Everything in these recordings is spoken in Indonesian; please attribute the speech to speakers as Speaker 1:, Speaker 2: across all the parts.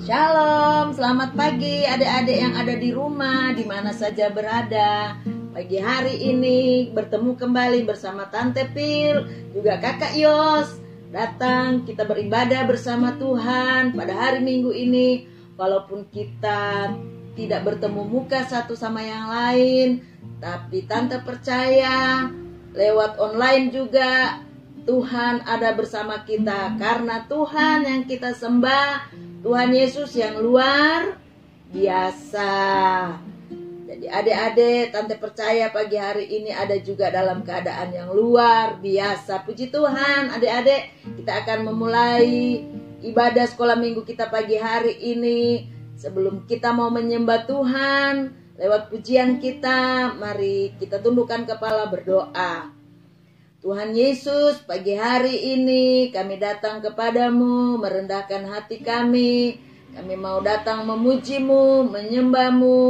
Speaker 1: Shalom, selamat pagi adik-adik yang ada di rumah, di mana saja berada. Pagi hari ini bertemu kembali bersama Tante Pil, juga Kakak Yos. Datang kita beribadah bersama Tuhan pada hari Minggu ini. Walaupun kita tidak bertemu muka satu sama yang lain, tapi Tante percaya lewat online juga Tuhan ada bersama kita. Karena Tuhan yang kita sembah, Tuhan Yesus yang luar biasa. Jadi adik-adik, Tante percaya pagi hari ini ada juga dalam keadaan yang luar biasa. Puji Tuhan, adik-adik, kita akan memulai ibadah sekolah minggu kita pagi hari ini. Sebelum kita mau menyembah Tuhan lewat pujian kita, mari kita tundukkan kepala berdoa. Tuhan Yesus, pagi hari ini kami datang kepadamu, merendahkan hati kami. Kami mau datang memuji-Mu, menyembah-Mu,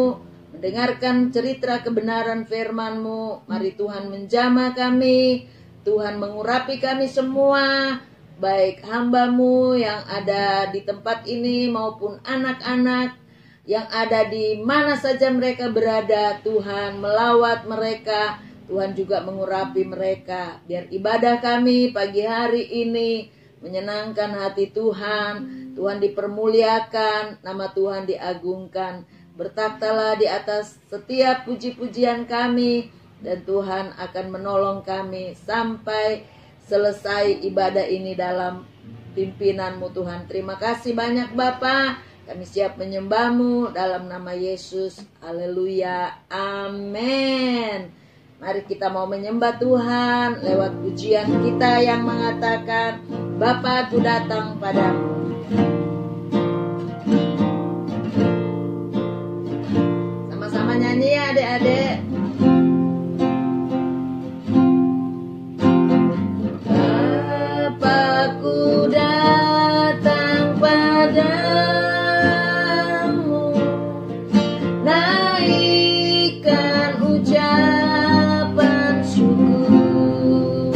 Speaker 1: mendengarkan cerita kebenaran firman-Mu. Mari Tuhan menjamah kami, Tuhan mengurapi kami semua, baik hamba-Mu yang ada di tempat ini maupun anak-anak yang ada di mana saja mereka berada. Tuhan melawat mereka, Tuhan juga mengurapi mereka. Biar ibadah kami pagi hari ini menyenangkan hati Tuhan. Tuhan dipermuliakan, nama Tuhan diagungkan. Bertakhtalah di atas setiap puji-pujian kami, dan Tuhan akan menolong kami sampai selesai ibadah ini dalam pimpinan-Mu Tuhan. Terima kasih banyak Bapa. Kami siap menyembah-Mu dalam nama Yesus. Haleluya. Amin. Mari kita mau menyembah Tuhan lewat pujian kita yang mengatakan, Bapa, Aku datang padamu. Sama-sama nyanyi ya adik-adik. Bapa, Aku datang padamu, naikkan ucapan syukur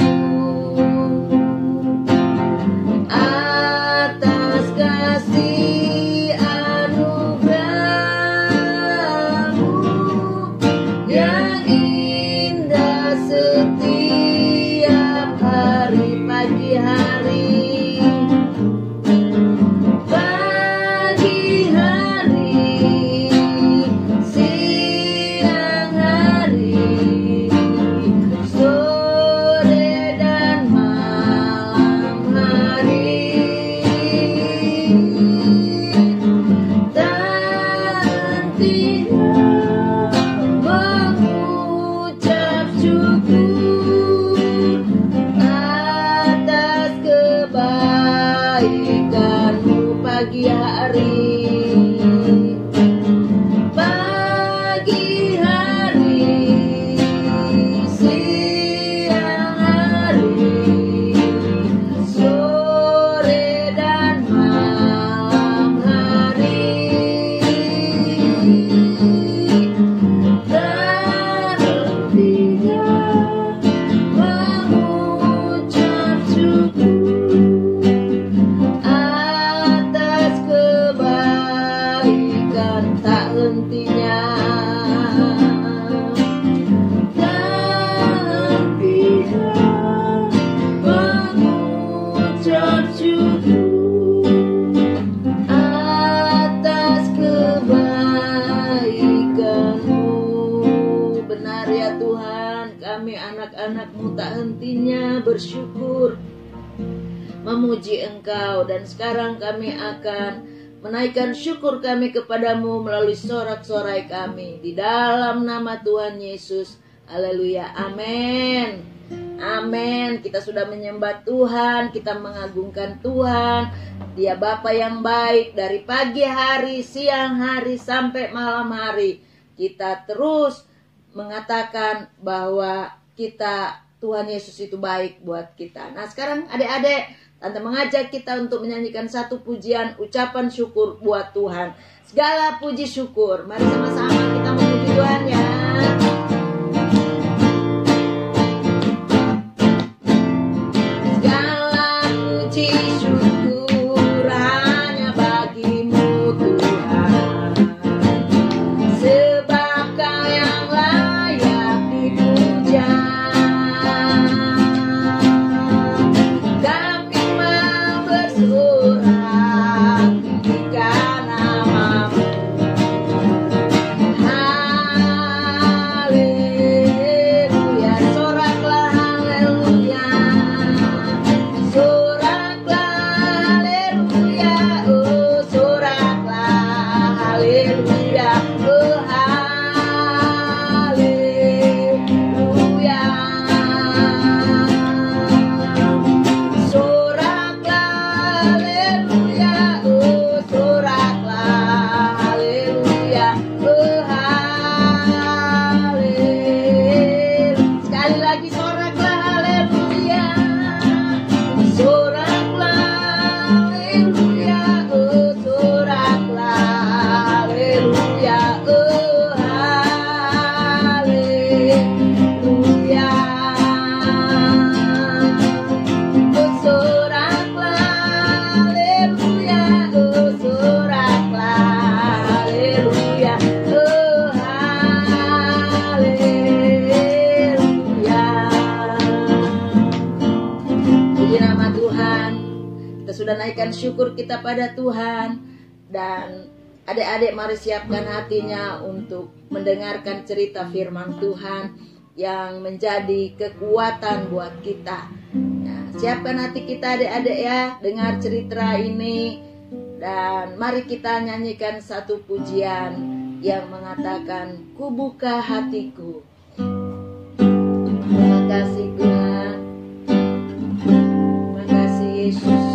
Speaker 1: atas kasih anugerah-Mu yang indah setiap hari. Pagi hari, pagi hari, siang hari, sore dan malam hari, tak hentinya mengucap syukur atas kebaikan-Mu. Pagi hari, pagi hari, siang hari, sore dan malam hari, tak hentinya mengucap syukur atas kebaikan. Tak hentinya, tak hentinya mengucap syukur atas kebaikan-Mu. Benar ya Tuhan, kami anak-anak-Mu tak hentinya bersyukur, memuji Engkau. Dan sekarang kami akan menaikkan syukur kami kepadamu melalui sorak-sorai kami di dalam nama Tuhan Yesus. Haleluya. Amin. Amin. Kita sudah menyembah Tuhan, kita mengagungkan Tuhan. Dia Bapa yang baik dari pagi hari, siang hari, sampai malam hari. Kita terus mengatakan bahwa Tuhan Yesus itu baik buat kita. Nah sekarang adik-adik, Tante mengajak kita untuk menyanyikan satu pujian ucapan syukur buat Tuhan. Segala puji syukur. Mari sama-sama kita memuji Tuhan ya. Segala puji syukur hanya bagimu kita naikkan syukur kita pada Tuhan. Dan adik-adik mari siapkan hatinya untuk mendengarkan cerita firman Tuhan yang menjadi kekuatan buat kita. Nah, siapkan hati kita adik-adik ya, dengar cerita ini. Dan mari kita nyanyikan satu pujian yang mengatakan, ku buka hatiku. Terima kasih Tuhan. Terima kasih Yesus.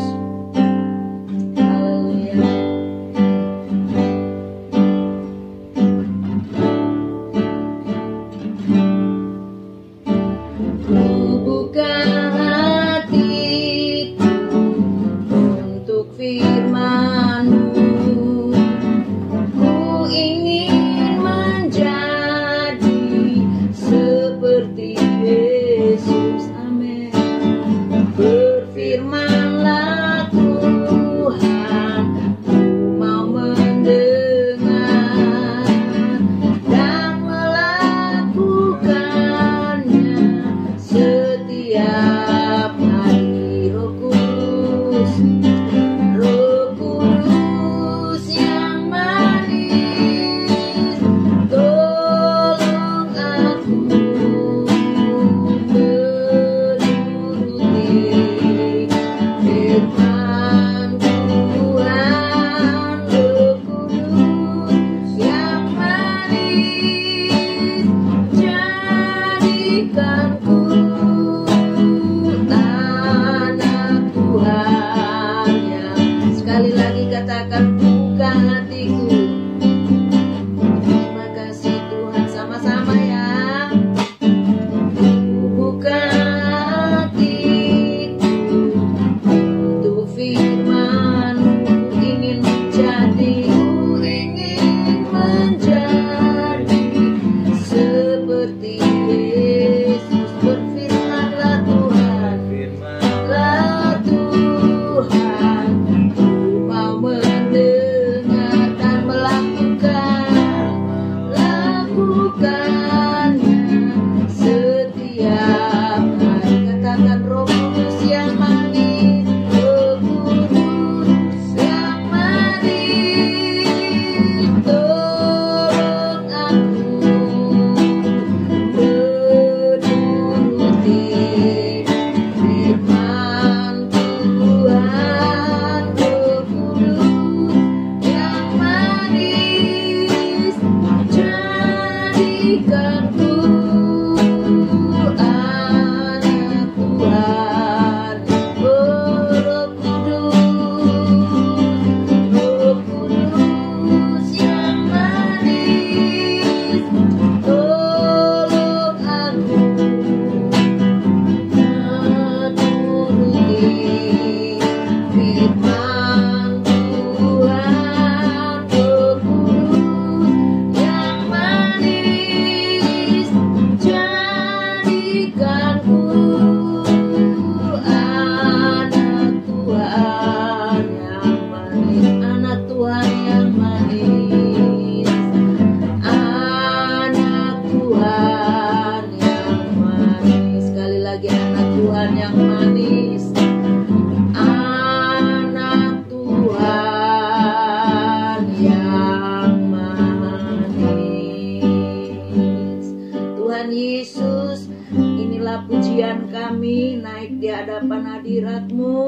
Speaker 2: kami naik di hadapan hadirat-Mu.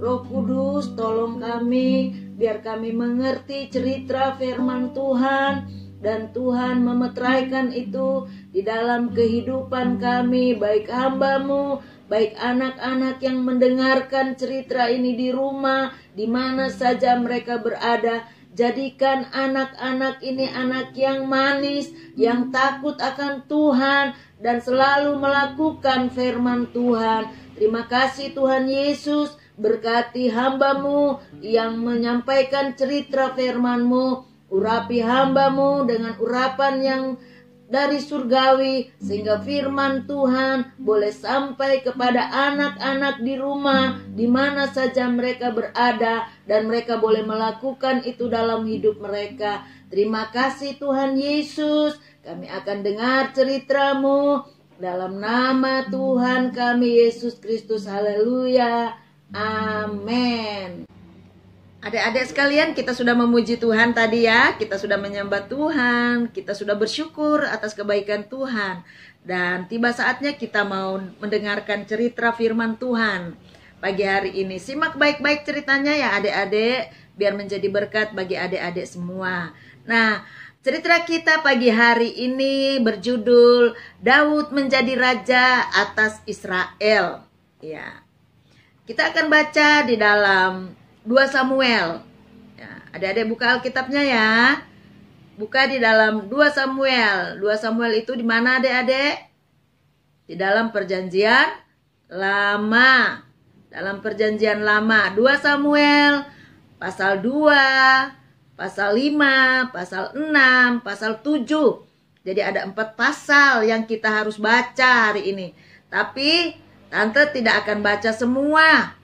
Speaker 2: Roh Kudus, tolong kami, biar kami mengerti cerita firman Tuhan, dan Tuhan memeteraikan itu di dalam kehidupan kami, baik hamba-Mu, baik anak-anak yang mendengarkan cerita ini di rumah, di mana saja mereka berada. Jadikan anak-anak ini anak yang manis, yang takut akan Tuhan, dan selalu melakukan firman Tuhan. Terima kasih Tuhan Yesus, berkati hamba-Mu yang menyampaikan cerita firman-Mu. Urapi hamba-Mu dengan urapan yang dari surgawi, sehingga firman Tuhan boleh sampai kepada anak-anak di rumah, di mana saja mereka berada, dan mereka boleh melakukan itu dalam hidup mereka. Terima kasih Tuhan Yesus, kami akan dengar cerita-Mu dalam nama Tuhan kami Yesus Kristus. Haleluya, amin.
Speaker 1: Adik-adik sekalian, kita sudah memuji Tuhan tadi ya, kita sudah menyembah Tuhan, kita sudah bersyukur atas kebaikan Tuhan. Dan tiba saatnya kita mau mendengarkan cerita firman Tuhan pagi hari ini. Simak baik-baik ceritanya ya adik-adik, biar menjadi berkat bagi adik-adik semua. Nah, cerita kita pagi hari ini berjudul Daud menjadi raja atas Israel. Ya. Kita akan baca di dalam 2 Samuel. Ya, adik-adik buka Alkitabnya ya. Buka di dalam 2 Samuel. 2 Samuel itu di mana adik-adik? Di dalam perjanjian lama. Dalam perjanjian lama. 2 Samuel pasal 2, pasal 5, pasal 6, pasal 7. Jadi ada 4 pasal yang kita harus baca hari ini. Tapi Tante tidak akan baca semua.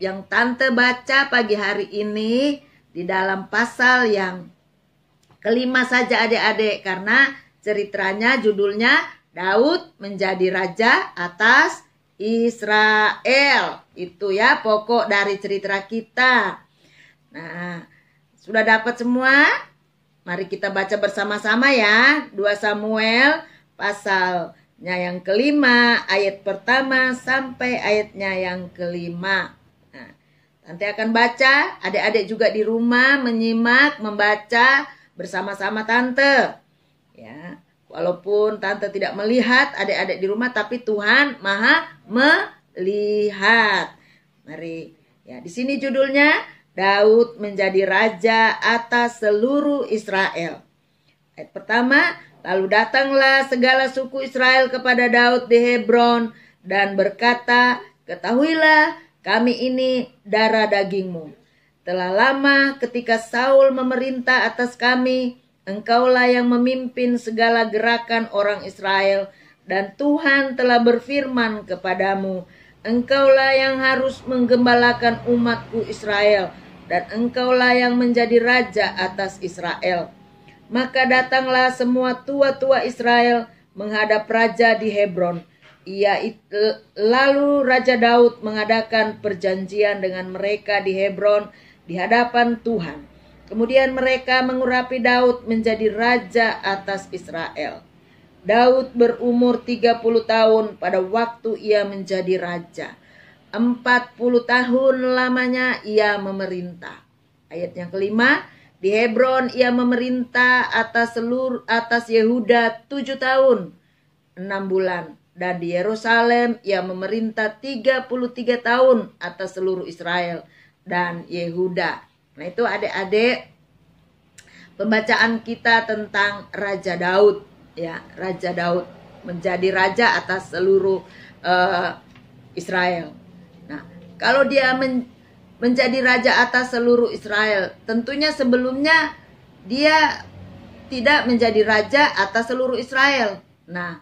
Speaker 1: Yang Tante baca pagi hari ini di dalam pasal yang kelima saja adik-adik. Karena ceritanya judulnya Daud menjadi raja atas Israel. Itu ya pokok dari cerita kita. Nah, sudah dapat semua? Mari kita baca bersama-sama ya. 2 Samuel pasalnya yang kelima, ayat pertama sampai ayatnya yang kelima. Tante akan baca, adik-adik juga di rumah menyimak, membaca bersama-sama Tante. Ya, walaupun Tante tidak melihat adik-adik di rumah, tapi Tuhan Maha melihat. Mari, ya di sini judulnya Daud menjadi raja atas seluruh Israel. Ayat pertama, lalu datanglah segala suku Israel kepada Daud di Hebron dan berkata, ketahuilah, kami ini darah dagingmu. Telah lama ketika Saul memerintah atas kami, engkaulah yang memimpin segala gerakan orang Israel. Dan Tuhan telah berfirman kepadamu, engkaulah yang harus menggembalakan umatku Israel. Dan engkaulah yang menjadi raja atas Israel. Maka datanglah semua tua-tua Israel menghadap raja di Hebron. Lalu Raja Daud mengadakan perjanjian dengan mereka di Hebron di hadapan Tuhan. Kemudian mereka mengurapi Daud menjadi raja atas Israel. Daud berumur 30 tahun pada waktu ia menjadi raja. 40 tahun lamanya ia memerintah. Ayat yang kelima, di Hebron ia memerintah atas Yehuda 7 tahun 6 bulan. Dan di Yerusalem ia memerintah 33 tahun atas seluruh Israel dan Yehuda. Nah itu adik-adik pembacaan kita tentang Raja Daud. Ya, Raja Daud menjadi raja atas seluruh Israel. Nah kalau dia menjadi raja atas seluruh Israel, tentunya sebelumnya dia tidak menjadi raja atas seluruh Israel. Nah,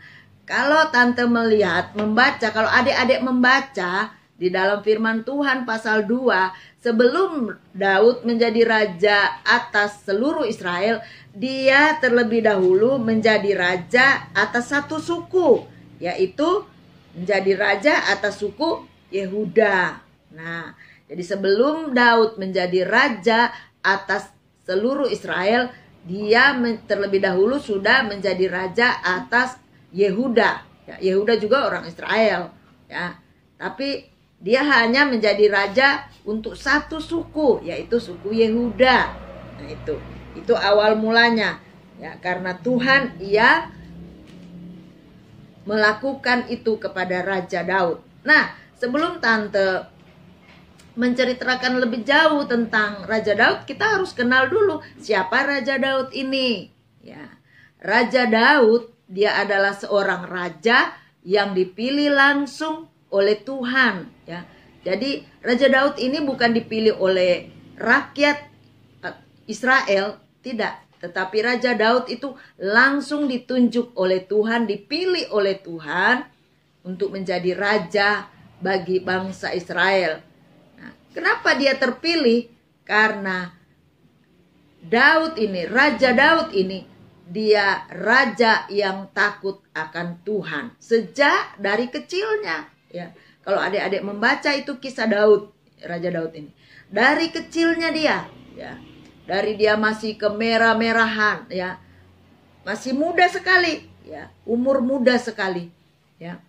Speaker 1: kalau Tante melihat, membaca, kalau adik-adik membaca di dalam firman Tuhan pasal 2, sebelum Daud menjadi raja atas seluruh Israel, dia terlebih dahulu menjadi raja atas satu suku, yaitu menjadi raja atas suku Yehuda. Nah, jadi sebelum Daud menjadi raja atas seluruh Israel, dia terlebih dahulu sudah menjadi raja atas Yehuda. Ya, Yehuda juga orang Israel, ya. Tapi dia hanya menjadi raja untuk satu suku, yaitu suku Yehuda. Nah, itu awal mulanya. Ya, karena Tuhan ia melakukan itu kepada Raja Daud. Nah, sebelum Tante menceritakan lebih jauh tentang Raja Daud, kita harus kenal dulu siapa Raja Daud ini. Ya, Raja Daud dia adalah seorang raja yang dipilih langsung oleh Tuhan. Ya, jadi Raja Daud ini bukan dipilih oleh rakyat Israel, tidak. Tetapi Raja Daud itu langsung ditunjuk oleh Tuhan, dipilih oleh Tuhan untuk menjadi raja bagi bangsa Israel. Nah, kenapa dia terpilih? Karena Daud ini, Raja Daud ini, dia raja yang takut akan Tuhan sejak dari kecilnya. Ya, kalau adik-adik membaca itu kisah Daud, Raja Daud ini. dari kecilnya dia, ya. Dari dia masih kemerah-merahan, ya. Masih muda sekali, ya. Umur muda sekali, ya.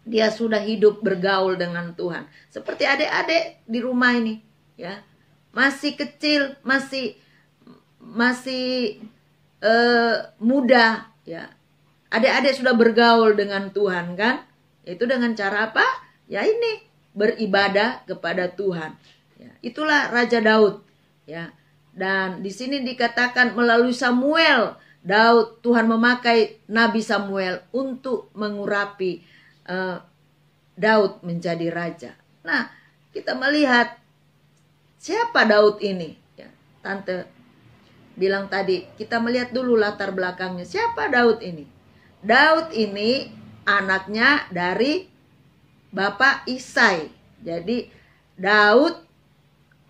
Speaker 1: Dia sudah hidup bergaul dengan Tuhan. Seperti adik-adik di rumah ini, ya. Masih kecil, masih muda, ya. Adik-adik sudah bergaul dengan Tuhan, kan? Itu dengan cara apa? Ya ini, beribadah kepada Tuhan. Ya, itulah Raja Daud, ya. Dan di sini dikatakan melalui Samuel, Tuhan memakai Nabi Samuel untuk mengurapi Daud menjadi raja. Nah, kita melihat siapa Daud ini, ya. Tante bilang tadi, kita melihat dulu latar belakangnya. Siapa Daud ini? Daud ini anaknya dari Bapak Isai. Jadi Daud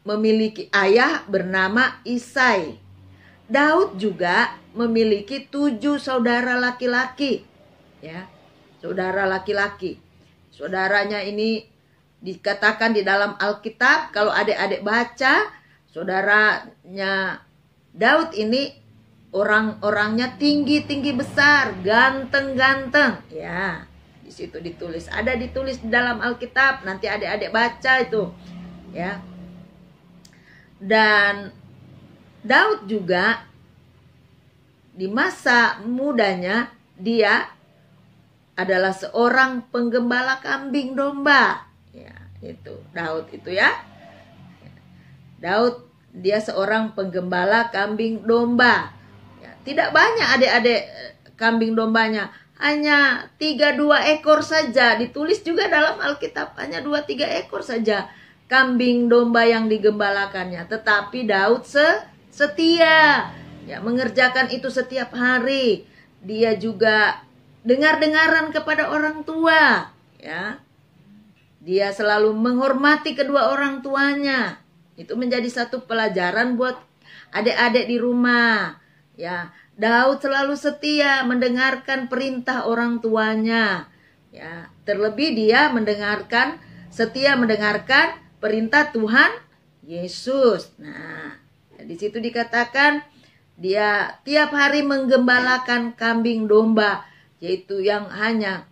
Speaker 1: memiliki ayah bernama Isai. Daud juga memiliki 7 saudara laki-laki, ya. Saudara laki-laki. Saudaranya ini dikatakan di dalam Alkitab, kalau adik-adik baca, saudaranya Daud ini orang-orangnya tinggi-tinggi besar, ganteng-ganteng, ya. Di situ ditulis, ada ditulis di dalam Alkitab, nanti adik-adik baca itu, ya. Dan Daud juga di masa mudanya dia adalah seorang penggembala kambing domba, ya. Itu Daud itu, ya. Daud dia seorang penggembala kambing domba. Tidak banyak adik-adik kambing dombanya, hanya 3-2 ekor saja. Ditulis juga dalam Alkitab, hanya 2-3 ekor saja kambing domba yang digembalakannya. Tetapi Daud setia, ya, mengerjakan itu setiap hari. Dia juga dengar-dengaran kepada orang tua, ya. Dia selalu menghormati kedua orang tuanya. Itu menjadi satu pelajaran buat adik-adik di rumah. Ya, Daud selalu setia mendengarkan perintah orang tuanya. Ya, terlebih dia setia mendengarkan perintah Tuhan Yesus. Nah, di situ dikatakan dia tiap hari menggembalakan kambing domba, yaitu yang hanya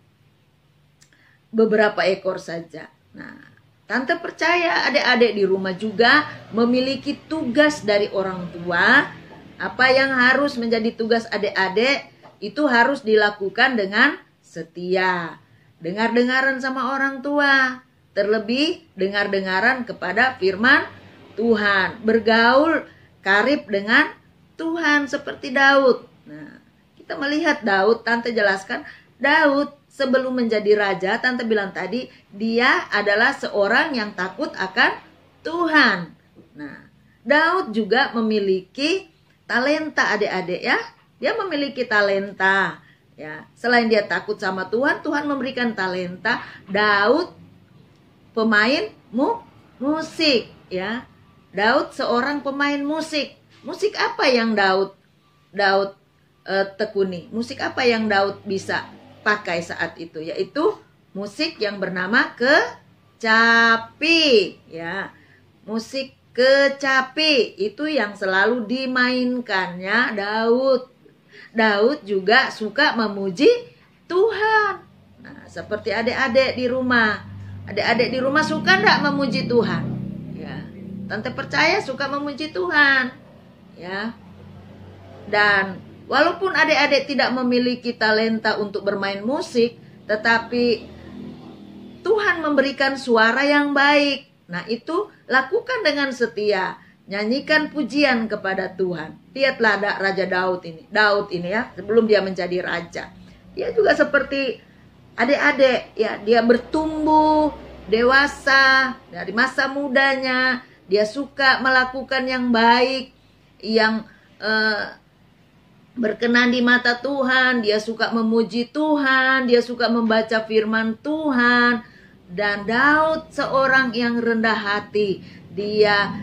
Speaker 1: beberapa ekor saja. Nah, tante percaya adik-adik di rumah juga memiliki tugas dari orang tua. Apa yang harus menjadi tugas adik-adik itu harus dilakukan dengan setia. Dengar-dengaran sama orang tua. Terlebih dengar-dengaran kepada firman Tuhan. Bergaul karib dengan Tuhan seperti Daud. Nah, kita melihat Daud, tante jelaskan, Daud sebelum menjadi raja, tante bilang tadi, dia adalah seorang yang takut akan Tuhan. Nah, Daud juga memiliki talenta adik-adik, ya. Dia memiliki talenta, ya. Selain dia takut sama Tuhan, Tuhan memberikan talenta. Daud pemain musik, ya. Daud seorang pemain musik. Musik apa yang Daud tekuni? Musik apa yang Daud bisa pakai saat itu? Yaitu musik yang bernama kecapi, ya. Musik kecapi itu yang selalu dimainkannya Daud. Daud juga suka memuji Tuhan. Nah, seperti adik-adik di rumah. Adik-adik di rumah suka enggak memuji Tuhan? Ya, tante percaya suka memuji Tuhan. Ya. Dan walaupun adik-adik tidak memiliki talenta untuk bermain musik, tetapi Tuhan memberikan suara yang baik. Nah, itu lakukan dengan setia. Nyanyikan pujian kepada Tuhan. Lihatlah Raja Daud ini. Daud ini, ya, sebelum dia menjadi raja. Dia juga seperti adik-adik, ya. Dia bertumbuh dewasa dari masa mudanya. Dia suka melakukan yang baik, yang berkenan di mata Tuhan. Dia suka memuji Tuhan. Dia suka membaca firman Tuhan. Dan Daud seorang yang rendah hati. Dia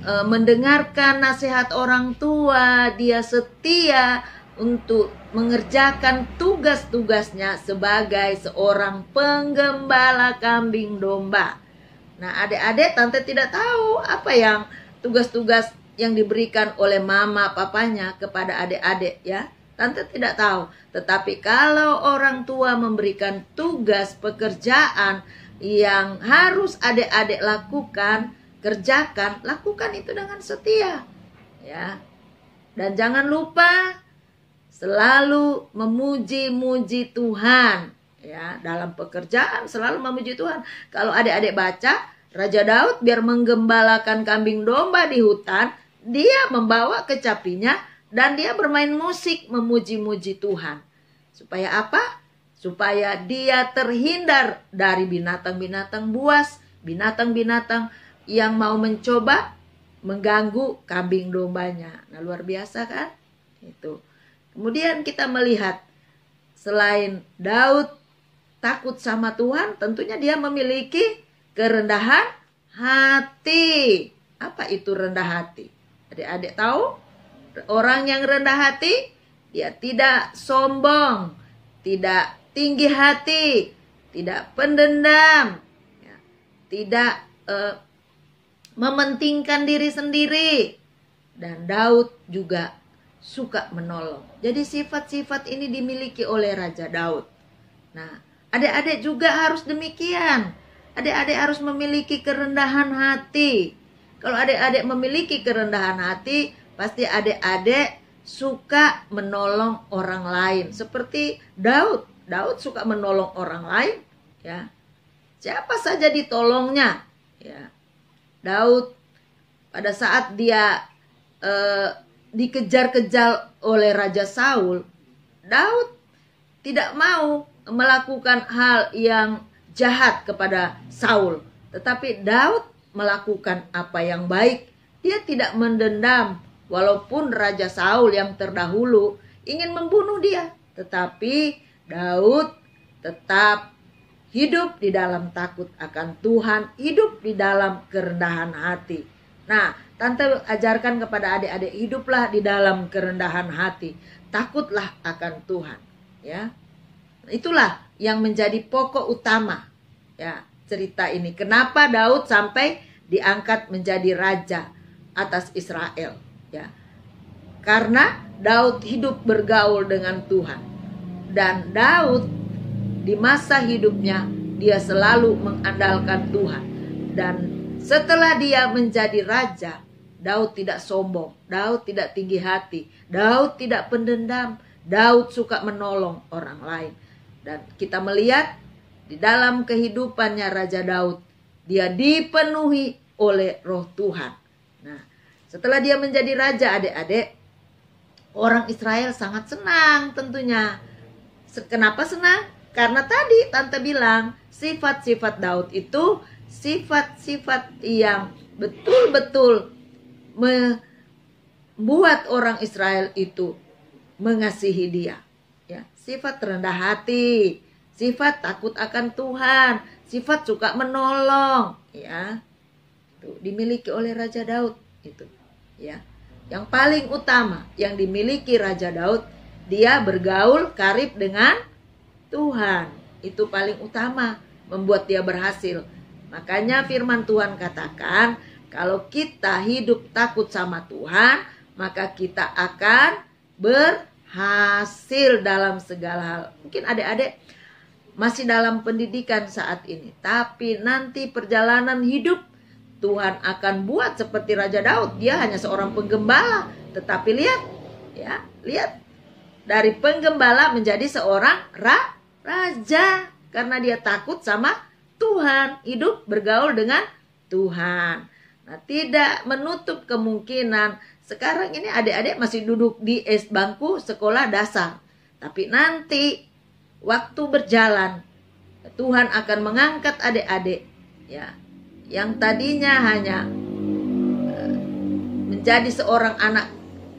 Speaker 1: mendengarkan nasihat orang tua. Dia setia untuk mengerjakan tugas-tugasnya sebagai seorang penggembala kambing domba. Nah, adik-adik tante tidak tahu apa yang tugas-tugas yang diberikan oleh mama papanya kepada adik-adik ya. Tante tidak tahu. Tetapi kalau orang tua memberikan tugas pekerjaan yang harus adik-adik lakukan, kerjakan, lakukan itu dengan setia. Ya. Dan jangan lupa selalu memuji-muji Tuhan. Ya, dalam pekerjaan selalu memuji Tuhan. Kalau adik-adik baca, Raja Daud biar menggembalakan kambing domba di hutan, dia membawa kecapinya dan dia bermain musik memuji-muji Tuhan. Supaya apa? Supaya dia terhindar dari binatang-binatang buas, binatang-binatang yang mau mencoba mengganggu kambing dombanya. Nah, luar biasa kan? Itu. Kemudian kita melihat selain Daud takut sama Tuhan, tentunya dia memiliki kerendahan hati. Apa itu rendah hati? Adik-adik tahu? Orang yang rendah hati, dia tidak sombong, tidak tinggi hati, tidak pendendam, ya, tidak mementingkan diri sendiri. Dan Daud juga suka menolong. Jadi sifat-sifat ini dimiliki oleh Raja Daud. Nah, adik-adik juga harus demikian. Adik-adik harus memiliki kerendahan hati. Kalau adik-adik memiliki kerendahan hati, pasti adik-adik suka menolong orang lain. Seperti Daud. Daud suka menolong orang lain. Ya. Siapa saja ditolongnya. Ya. Daud pada saat dia dikejar-kejar oleh Raja Saul, Daud tidak mau melakukan hal yang jahat kepada Saul, tetapi Daud melakukan apa yang baik. Dia tidak mendendam walaupun Raja Saul yang terdahulu ingin membunuh dia, tetapi Daud tetap hidup di dalam takut akan Tuhan, hidup di dalam kerendahan hati. Nah, tante ajarkan kepada adik-adik, hiduplah di dalam kerendahan hati, takutlah akan Tuhan, ya. Itulah yang menjadi pokok utama ya cerita ini. Kenapa Daud sampai diangkat menjadi raja atas Israel ya? Karena Daud hidup bergaul dengan Tuhan. Dan Daud di masa hidupnya dia selalu mengandalkan Tuhan. Dan setelah dia menjadi raja, Daud tidak sombong, Daud tidak tinggi hati, Daud tidak pendendam, Daud suka menolong orang lain. Dan kita melihat di dalam kehidupannya Raja Daud, dia dipenuhi oleh Roh Tuhan. Nah, setelah dia menjadi raja, adik-adik, orang Israel sangat senang tentunya. Kenapa senang? Karena tadi tante bilang, sifat-sifat Daud itu sifat-sifat yang betul-betul membuat orang Israel itu mengasihi dia. Ya, sifat rendah hati, sifat takut akan Tuhan, sifat suka menolong, ya. Itu dimiliki oleh Raja Daud itu, ya. Yang paling utama yang dimiliki Raja Daud, dia bergaul karib dengan Tuhan. Itu paling utama, membuat dia berhasil. Makanya firman Tuhan katakan, kalau kita hidup takut sama Tuhan, maka kita akan berhasil dalam segala hal. Mungkin adik-adik masih dalam pendidikan saat ini, tapi nanti perjalanan hidup Tuhan akan buat seperti Raja Daud. Dia hanya seorang penggembala, tetapi lihat, ya, lihat dari penggembala menjadi seorang raja karena dia takut sama Tuhan, hidup bergaul dengan Tuhan. Nah, tidak menutup kemungkinan sekarang ini adik-adik masih duduk di bangku sekolah dasar. Tapi nanti waktu berjalan, Tuhan akan mengangkat adik-adik ya, yang tadinya hanya menjadi seorang anak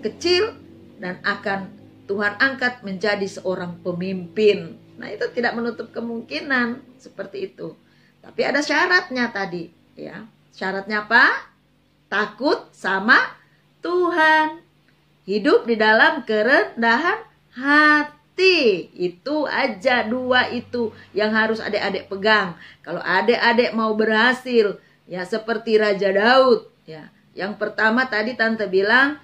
Speaker 1: kecil dan akan Tuhan angkat menjadi seorang pemimpin. Nah, itu tidak menutup kemungkinan seperti itu. Tapi ada syaratnya tadi, ya. Syaratnya apa? Takut sama Tuhan. Hidup di dalam kerendahan hati. Itu aja, dua itu yang harus adik-adik pegang. Kalau adik-adik mau berhasil Ya, seperti Raja Daud. Ya, yang pertama tadi Tante bilang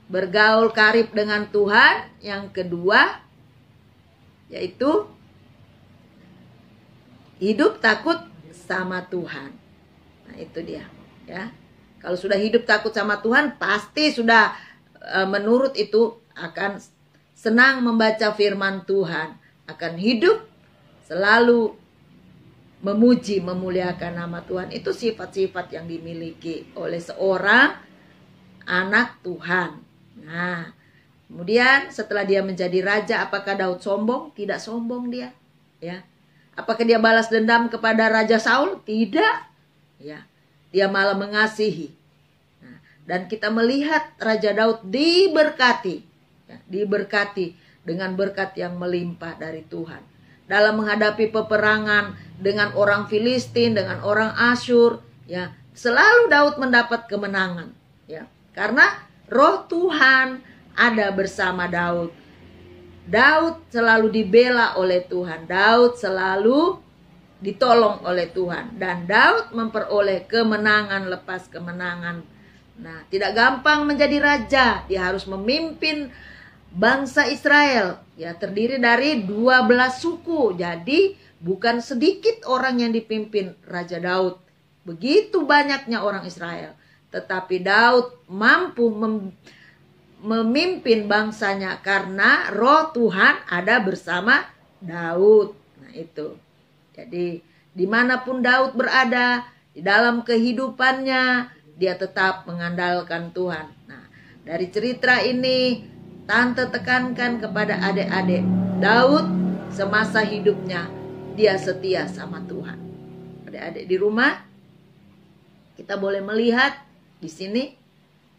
Speaker 1: bergaul karib dengan Tuhan. Yang kedua yaitu hidup takut sama Tuhan. Nah, itu dia, ya. Kalau sudah hidup takut sama Tuhan, pasti sudah menurut itu akan senang membaca firman Tuhan, akan hidup selalu memuji, memuliakan nama Tuhan. Itu sifat-sifat yang dimiliki oleh seorang anak Tuhan. Nah, kemudian setelah dia menjadi raja, apakah Daud sombong? Tidak sombong dia, ya. Apakah dia balas dendam kepada Raja Saul? Tidak. Ya, dia malah mengasihi. Nah, dan kita melihat Raja Daud diberkati, ya, diberkati dengan berkat yang melimpah dari Tuhan. Dalam menghadapi peperangan dengan orang Filistin, dengan orang Asyur, ya, selalu Daud mendapat kemenangan, ya. Karena roh Tuhan ada bersama Daud. Daud selalu dibela oleh Tuhan. Daud selalu ditolong oleh Tuhan. Dan Daud memperoleh kemenangan lepas kemenangan. Nah, tidak gampang menjadi raja. Dia harus memimpin bangsa Israel. Ya, terdiri dari 12 suku. Jadi bukan sedikit orang yang dipimpin Raja Daud. Begitu banyaknya orang Israel. Tetapi Daud mampu memimpin bangsanya karena roh Tuhan ada bersama Daud. Nah, itu. Jadi dimanapun Daud berada, di dalam kehidupannya dia tetap mengandalkan Tuhan. Nah, dari cerita ini Tante tekankan kepada adik-adik, Daud semasa hidupnya dia setia sama Tuhan. Adik-adik di rumah, kita boleh melihat di sini,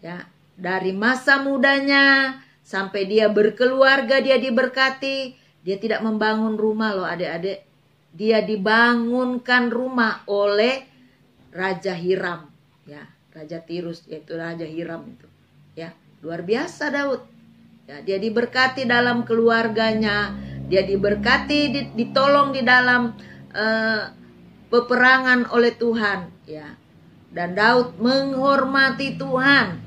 Speaker 1: ya, dari masa mudanya sampai dia berkeluarga, dia diberkati. Dia tidak membangun rumah loh adik-adik. Dia dibangunkan rumah oleh Raja Hiram, ya, Raja Tirus, yaitu Raja Hiram itu, ya. Luar biasa Daud, ya. Dia diberkati dalam keluarganya. Dia diberkati, ditolong di dalam peperangan oleh Tuhan, ya. Dan Daud menghormati Tuhan.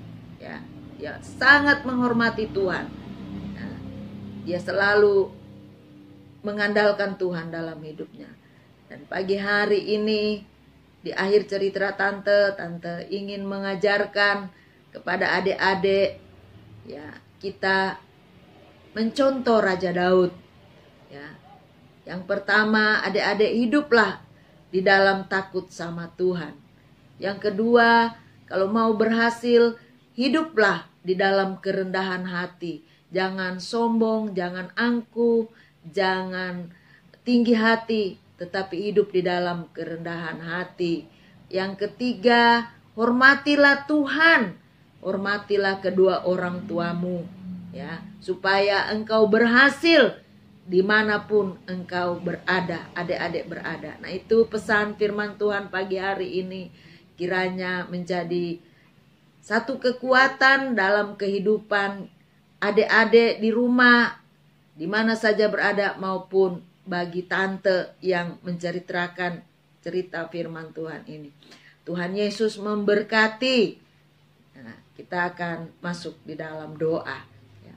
Speaker 1: Ya, sangat menghormati Tuhan. Nah, dia selalu mengandalkan Tuhan dalam hidupnya. Dan pagi hari ini, di akhir cerita Tante ingin mengajarkan kepada adik-adik, ya, kita mencontoh Raja Daud. Ya, yang pertama, adik-adik hiduplah di dalam takut sama Tuhan. Yang kedua, kalau mau berhasil, hiduplah di dalam kerendahan hati. Jangan sombong, jangan angkuh, jangan tinggi hati, tetapi hidup di dalam kerendahan hati. Yang ketiga, hormatilah Tuhan. Hormatilah kedua orang tuamu, ya, supaya engkau berhasil dimanapun engkau berada, adik-adik berada. Nah, itu pesan firman Tuhan pagi hari ini. Kiranya menjadi satu kekuatan dalam kehidupan adik-adik di rumah, di mana saja berada, maupun bagi Tante yang menceritakan cerita firman Tuhan ini. Tuhan Yesus memberkati. Nah, kita akan masuk di dalam doa. Ya.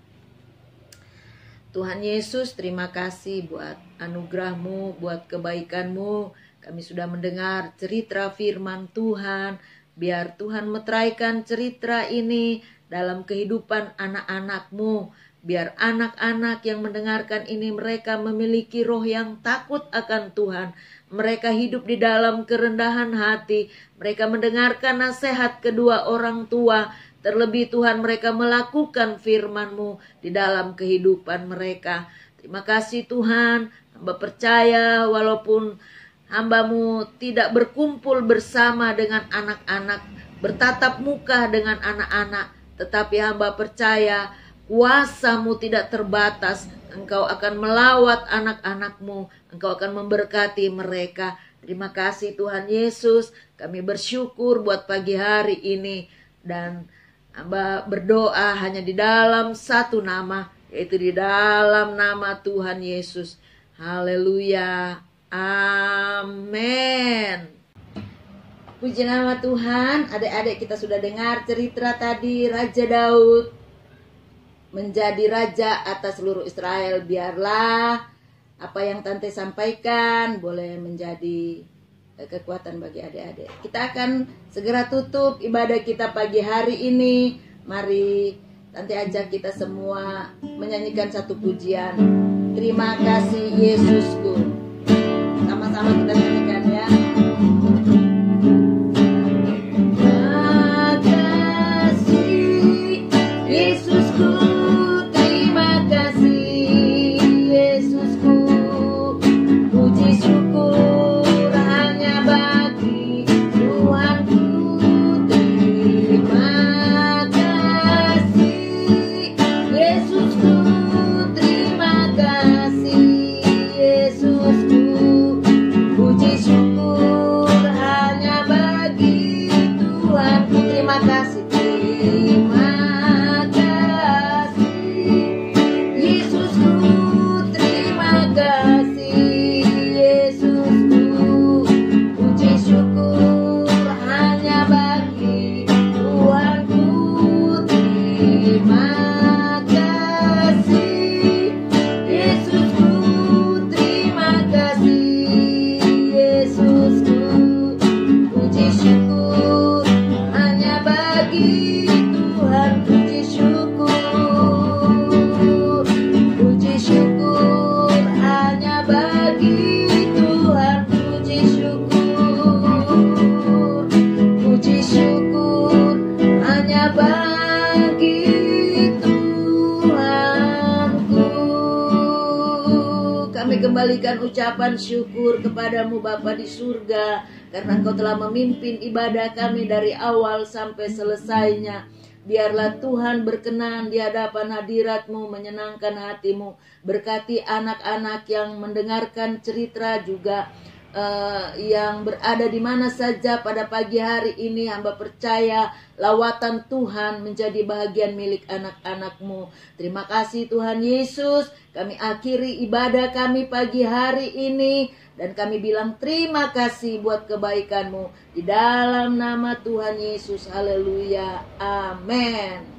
Speaker 1: Tuhan Yesus, terima kasih buat anugerah-Mu, buat kebaikan-Mu. Kami sudah mendengar cerita firman Tuhan. Biar Tuhan meteraikan cerita ini dalam kehidupan anak-anak-Mu. Biar anak-anak yang mendengarkan ini mereka memiliki roh yang takut akan Tuhan. Mereka hidup di dalam kerendahan hati. Mereka mendengarkan nasihat kedua orang tua. Terlebih Tuhan, mereka melakukan firman-Mu di dalam kehidupan mereka. Terima kasih Tuhan. Hamba percaya walaupun Hamba-Mu tidak berkumpul bersama dengan anak-anak, bertatap muka dengan anak-anak, tetapi hamba percaya kuasa-Mu tidak terbatas. Engkau akan melawat anak-anak-Mu, Engkau akan memberkati mereka. Terima kasih Tuhan Yesus, kami bersyukur buat pagi hari ini. Dan hamba berdoa hanya di dalam satu nama, yaitu di dalam nama Tuhan Yesus. Haleluya. Amin. Puji nama Tuhan. Adik-adik, kita sudah dengar cerita tadi Raja Daud menjadi raja atas seluruh Israel. Biarlah apa yang Tante sampaikan boleh menjadi kekuatan bagi adik-adik. Kita akan segera tutup ibadah kita pagi hari ini. Mari Tante ajak kita semua menyanyikan satu pujian. Terima kasih Yesusku. Sama-sama kita nyanyikan ya. Kembalikan ucapan syukur kepadamu Bapa di surga, karena Engkau telah memimpin ibadah kami dari awal sampai selesainya. Biarlah Tuhan berkenan di hadapan hadirat-Mu, menyenangkan hati-Mu. Berkati anak-anak yang mendengarkan cerita juga yang berada di mana saja pada pagi hari ini. Hamba percaya lawatan Tuhan menjadi bahagian milik anak-anak-Mu. Terima kasih Tuhan Yesus. Kami akhiri ibadah kami pagi hari ini dan kami bilang terima kasih buat kebaikan-Mu. Di dalam nama Tuhan Yesus, haleluya, amin.